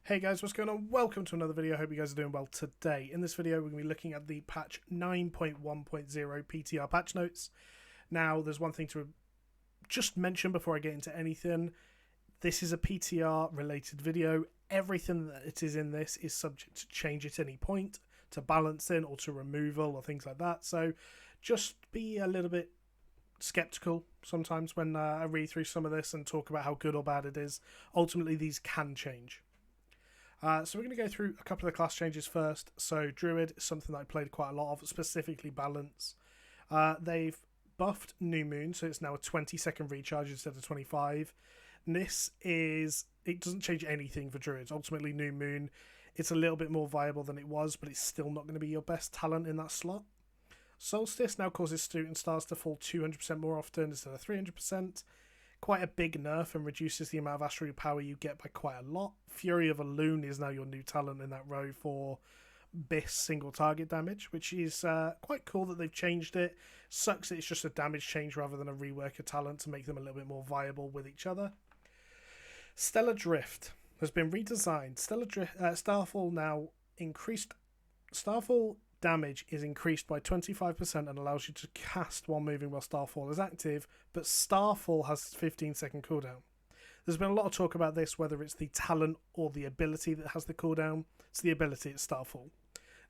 Hey guys, what's going on? Welcome to another video. I hope you guys are doing well today. In this video, we're going to be looking at the patch 9.1.0 PTR patch notes. Now, there's one thing to just mention before I get into anything. This is a PTR related video. Everything that it is in this is subject to change at any point, to balancing or to removal or things like that. So just be a little bit skeptical sometimes when I read through some of this and talk about how good or bad it is. Ultimately, these can change. So we're going to go through a couple of the class changes first. So Druid is something that I played quite a lot of, specifically Balance. They've buffed New Moon, so it's now a 20-second recharge instead of 25. And it doesn't change anything for Druids. Ultimately, New Moon, it's a little bit more viable than it was, but it's still not going to be your best talent in that slot. Solstice now causes student stars to fall 200% more often instead of 300%. Quite a big nerf and reduces the amount of astral power you get by quite a lot. Fury of a Loon is now your new talent in that row for BIS single target damage, which is quite cool that they've changed it. Sucks that it's just a damage change rather than a rework of talent to make them a little bit more viable with each other. Stella Drift has been redesigned. Starfall now increased. Starfall damage is increased by 25% and allows you to cast while moving while Starfall is active, but Starfall has 15-second cooldown. There's been a lot of talk about this, whether it's the talent or the ability that has the cooldown. It's the ability, it's Starfall.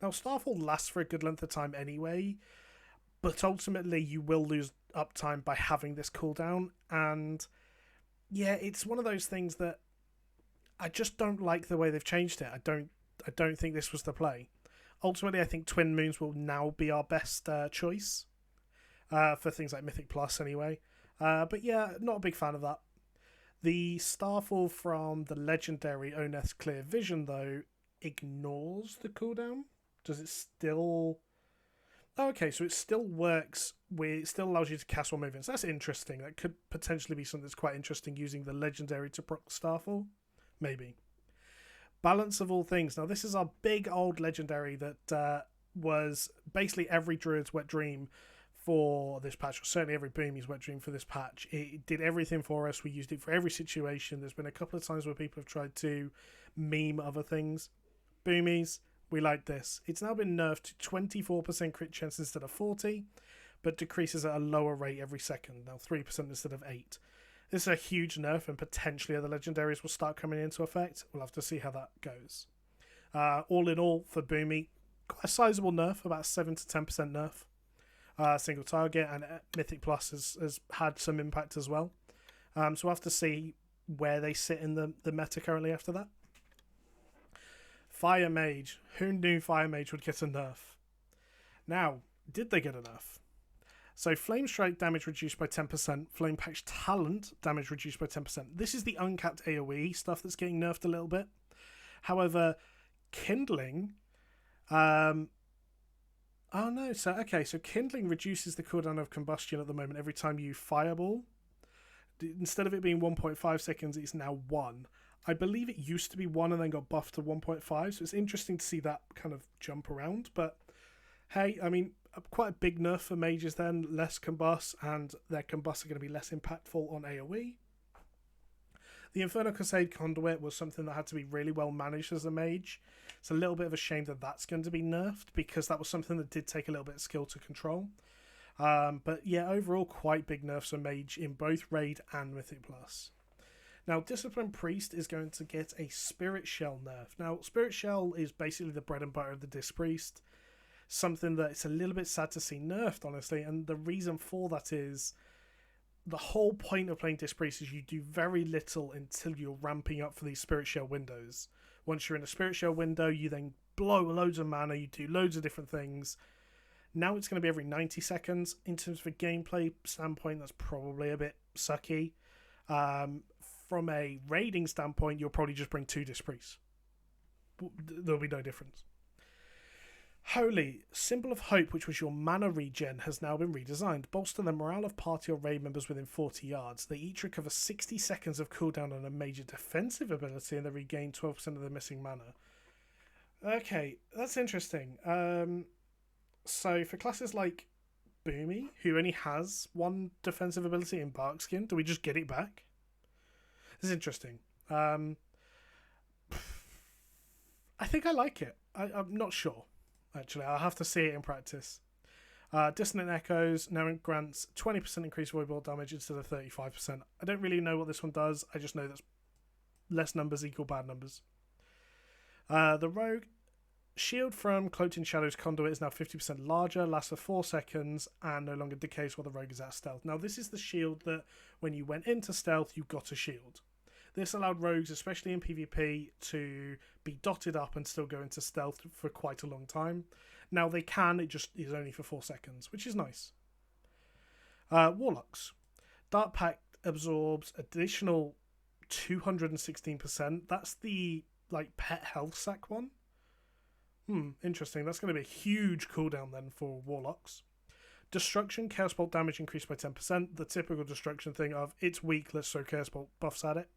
Now, Starfall lasts for a good length of time anyway, but ultimately you will lose uptime by having this cooldown, and yeah, it's one of those things that I just don't like the way they've changed it. I don't think this was the play. Ultimately, I think Twin Moons will now be our best choice for things like Mythic Plus anyway. But yeah, not a big fan of that. The Starfall from the Legendary Oneth's Clear Vision, though, ignores the cooldown. Does it still... Oh, okay, so it still works. It still allows you to cast while moving. So that's interesting. That could potentially be something that's quite interesting, using the Legendary to proc Starfall. Maybe. Balance of all things. Now, this is our big old Legendary that was basically every Druid's wet dream for this patch, or certainly every Boomi's wet dream for this patch. It did everything for us. We used it for every situation. There's been a couple of times where people have tried to meme other things. Boomies, we like this. It's now been nerfed to 24% crit chance instead of 40, but decreases at a lower rate every second. Now 3% instead of 8. This is a huge nerf, and potentially other Legendaries will start coming into effect. We'll have to see how that goes. All in all, for Boomi, quite a sizable nerf, about 7 to 10% nerf. Single target, and Mythic Plus has had some impact as well. So we'll have to see where they sit in the meta currently after that. Fire Mage. Who knew Fire Mage would get a nerf? Now, did they get a nerf? So Flame Strike damage reduced by 10%, Flame Patch Talent damage reduced by 10%. This is the uncapped AoE stuff that's getting nerfed a little bit. However, Kindling... so Kindling reduces the cooldown of combustion at the moment every time you fireball. Instead of it being 1.5 seconds, it's now 1. I believe it used to be 1 and then got buffed to 1.5, so it's interesting to see that kind of jump around. But hey, I mean, quite a big nerf for mages then, less combust, and their combusts are going to be less impactful on AoE. The Infernal Crusade Conduit was something that had to be really well managed as a mage. It's a little bit of a shame that that's going to be nerfed, because that was something that did take a little bit of skill to control. But yeah, overall quite big nerfs for mage in both Raid and Mythic Plus. Now, Disciplined Priest is going to get a Spirit Shell nerf. Now, Spirit Shell is basically the bread and butter of the Disc Priest. Something that it's a little bit sad to see nerfed, honestly, and the reason for that is the whole point of playing Disc Priest is you do very little until you're ramping up for these Spirit Shell windows. Once you're in a Spirit Shell window, you then blow loads of mana, you do loads of different things. Now it's going to be every 90 seconds. In terms of a gameplay standpoint, that's probably a bit sucky. From a raiding standpoint, you'll probably just bring 2 Disc Priests. There'll be no difference. Holy, Symbol of Hope, which was your mana regen, has now been redesigned. Bolster the morale of party or raid members within 40 yards. They each recover 60 seconds of cooldown on a major defensive ability, and they regain 12% of their missing mana. Okay, that's interesting. So for classes like Boomi, who only has 1 defensive ability in Barkskin, do we just get it back? This is interesting. I think I like it. I'm not sure, actually. I'll have to see it in practice. Dissonant Echoes now grants 20% increased voidball damage instead of 35%. I don't really know what this one does. I just know that less numbers equal bad numbers. The Rogue shield from Cloaked in Shadows Conduit is now 50% larger, lasts for 4 seconds, and no longer decays while the Rogue is at stealth. Now, this is the shield that when you went into stealth, you got a shield. This allowed rogues, especially in PvP, to be dotted up and still go into stealth for quite a long time. Now they can, it just is only for 4 seconds, which is nice. Warlocks. Dark Pact absorbs additional 216%. That's the pet health sack one. Interesting. That's going to be a huge cooldown then for Warlocks. Destruction, Chaos Bolt damage increased by 10%. The typical destruction thing of it's weak, let's throw Chaos Bolt buffs at it.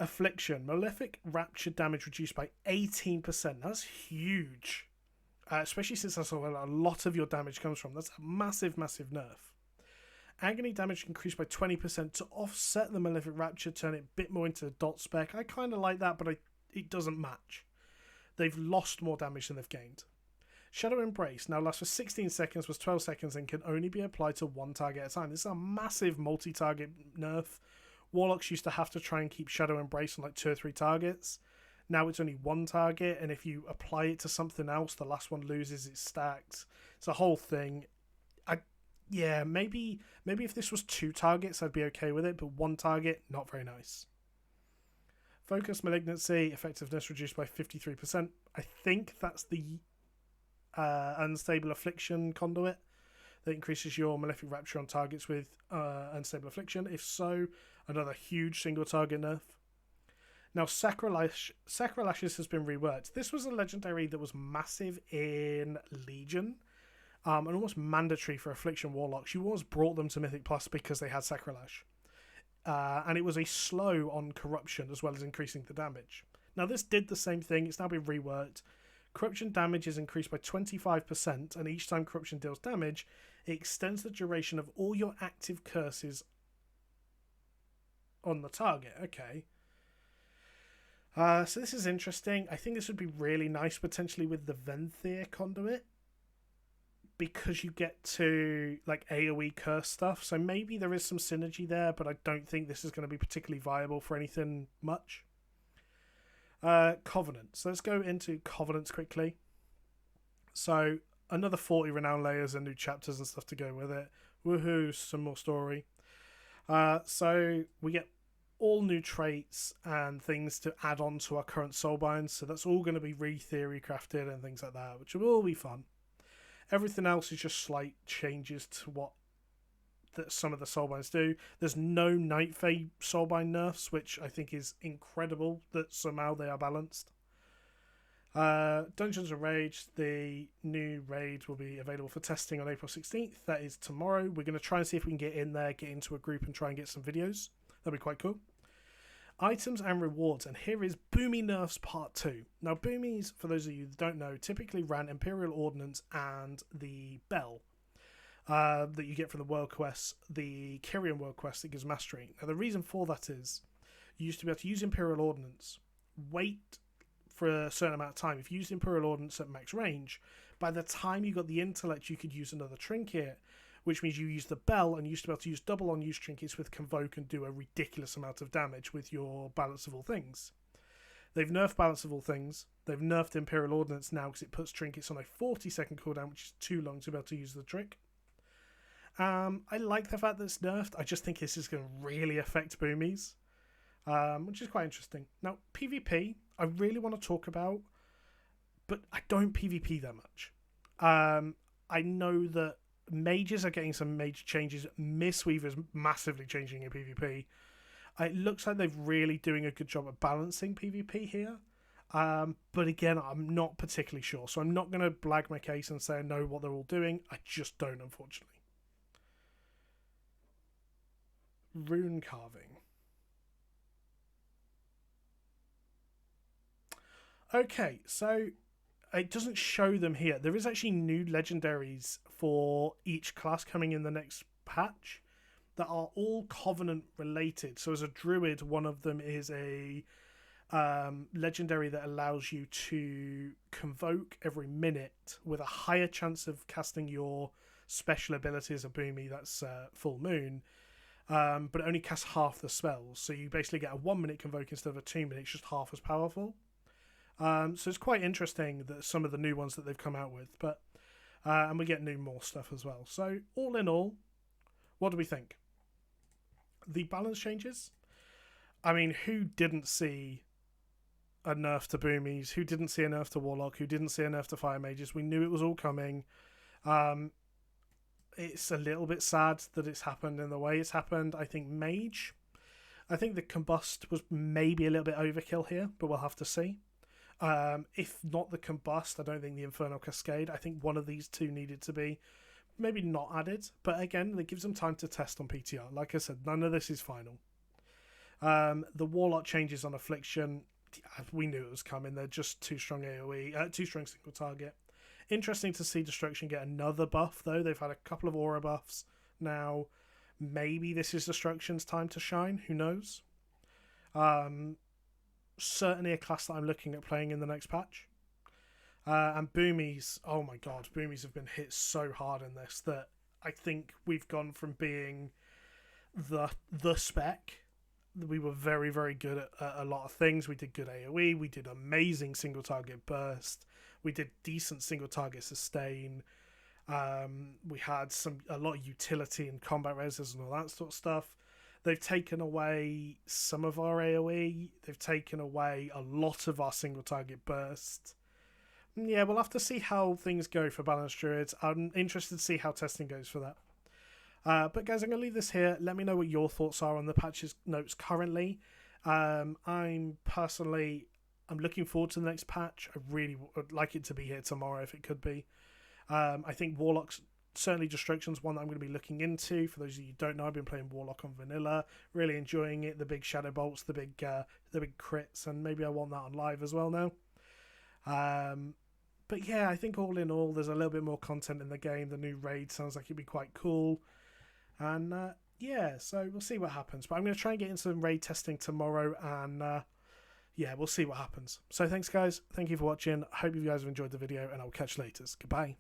Affliction, Malefic Rapture damage reduced by 18%. That's huge. Especially since that's where a lot of your damage comes from. That's a massive, massive nerf. Agony damage increased by 20% to offset the Malefic Rapture, turn it a bit more into a dot spec. I kind of like that, but it doesn't match. They've lost more damage than they've gained. Shadow Embrace now lasts for 16 seconds, was 12 seconds, and can only be applied to one target at a time. This is a massive multi-target nerf. Warlocks used to have to try and keep Shadow Embrace on 2 or 3 targets. Now it's only one target, and if you apply it to something else, the last one loses, it's stacked. It's a whole thing. Maybe if this was 2 targets, I'd be okay with it, but 1 target, not very nice. Focus Malignancy, effectiveness reduced by 53%. I think that's the Unstable Affliction conduit that increases your Malefic Rapture on targets with Unstable Affliction. If so, another huge single target nerf. Now, Sacrolashes has been reworked. This was a legendary that was massive in Legion and almost mandatory for Affliction Warlocks. You always brought them to Mythic Plus because they had Sacrolash. And it was a slow on Corruption as well as increasing the damage. Now, this did the same thing. It's now been reworked. Corruption damage is increased by 25%, and each time Corruption deals damage, it extends the duration of all your active curses on the target. Okay. So this is interesting. I think this would be really nice potentially with the Venthyr conduit, because you get to AoE curse stuff. So maybe there is some synergy there, but I don't think this is going to be particularly viable for anything much. Covenant. So let's go into Covenants quickly. So another 40 renown layers and new chapters and stuff to go with it. Woohoo, some more story. So we get all new traits and things to add on to our current soulbinds. So that's all going to be re-theory crafted and things like that, which will all be fun. Everything else is just slight changes to what some of the soulbinds do. There's no Night Fae soulbind nerfs, which I think is incredible that somehow they are balanced. Dungeons of Rage, the new raid will be available for testing on April 16th. That is tomorrow. We're going to try and see if we can get in there, get into a group and try and get some videos. That'll be quite cool. Items and rewards, and here is Boomi Nerfs Part 2. Now, Boomies, for those of you that don't know, typically ran Imperial Ordnance and the Bell that you get from the World Quests, the Kyrian World Quest that gives Mastery. Now, the reason for that is you used to be able to use Imperial Ordnance, wait for a certain amount of time. If you used Imperial Ordnance at max range, by the time you got the Intellect, you could use another trinket, which means you use the Bell and you used to be able to use double on-use trinkets with Convoke and do a ridiculous amount of damage with your Balance of All Things. They've nerfed Balance of All Things. They've nerfed Imperial Ordnance now because it puts trinkets on a 40-second cooldown, which is too long to be able to use the trick. I like the fact that it's nerfed. I just think this is going to really affect Boomies, which is quite interesting. Now, PvP, I really want to talk about, but I don't PvP that much. I know that Mages are getting some major changes. Mistweaver's massively changing in PvP. It looks like they're really doing a good job at balancing PvP here. But again, I'm not particularly sure. So I'm not going to blag my case and say I know what they're all doing. I just don't, unfortunately. Rune carving. Okay, so it doesn't show them here. There is actually new legendaries for each class coming in the next patch that are all Covenant related. So as a druid, one of them is a legendary that allows you to convoke every minute with a higher chance of casting your special ability as a Boomi, that's full moon, but it only casts half the spells. So you basically get a 1 minute convoke instead of a 2 minute, it's just half as powerful. So it's quite interesting that some of the new ones that they've come out with, but and we get more stuff as well. So all in all, what do we think? The balance changes. I mean, who didn't see a nerf to Boomies? Who didn't see a nerf to Warlock? Who didn't see a nerf to Fire Mages? We knew it was all coming. It's a little bit sad that it's happened in the way it's happened. I think Mage. I think the Combust was maybe a little bit overkill here, but we'll have to see. If not the Combust, I don't think the Infernal Cascade. I think one of these two needed to be maybe not added. But again, it gives them time to test on PTR. Like I said, none of this is final. The Warlock changes on Affliction, we knew it was coming. They're just too strong AoE, too strong single target. Interesting to see Destruction get another buff, though. They've had a couple of aura buffs now. Maybe this is Destruction's time to shine. Who knows? Certainly a class that I'm looking at playing in the next patch. And Boomies, oh my god, Boomies have been hit so hard in this that I think we've gone from being the spec. We were very, very good at a lot of things. We did good AoE. We did amazing single target burst. We did decent single target sustain. We had a lot of utility and combat reses and all that sort of stuff. They've taken away some of our AoE. They've taken away a lot of our single target burst. Yeah, we'll have to see how things go for Balanced Druids. I'm interested to see how testing goes for that. But guys, I'm going to leave this here. Let me know what your thoughts are on the patches notes currently. I'm looking forward to the next patch. I really would like it to be here tomorrow if it could be. I think Warlock's certainly Destruction's one that I'm going to be looking into. For those of you who don't know, I've been playing Warlock on vanilla, really enjoying it. The big shadow bolts, the big crits, and maybe I want that on live as well now. But yeah, I think all in all, there's a little bit more content in the game. The new raid sounds like it'd be quite cool. And yeah, so we'll see what happens. But I'm going to try and get into some raid testing tomorrow, and yeah, we'll see what happens. So thanks, guys. Thank you for watching. I hope you guys have enjoyed the video, and I'll catch you later. Goodbye.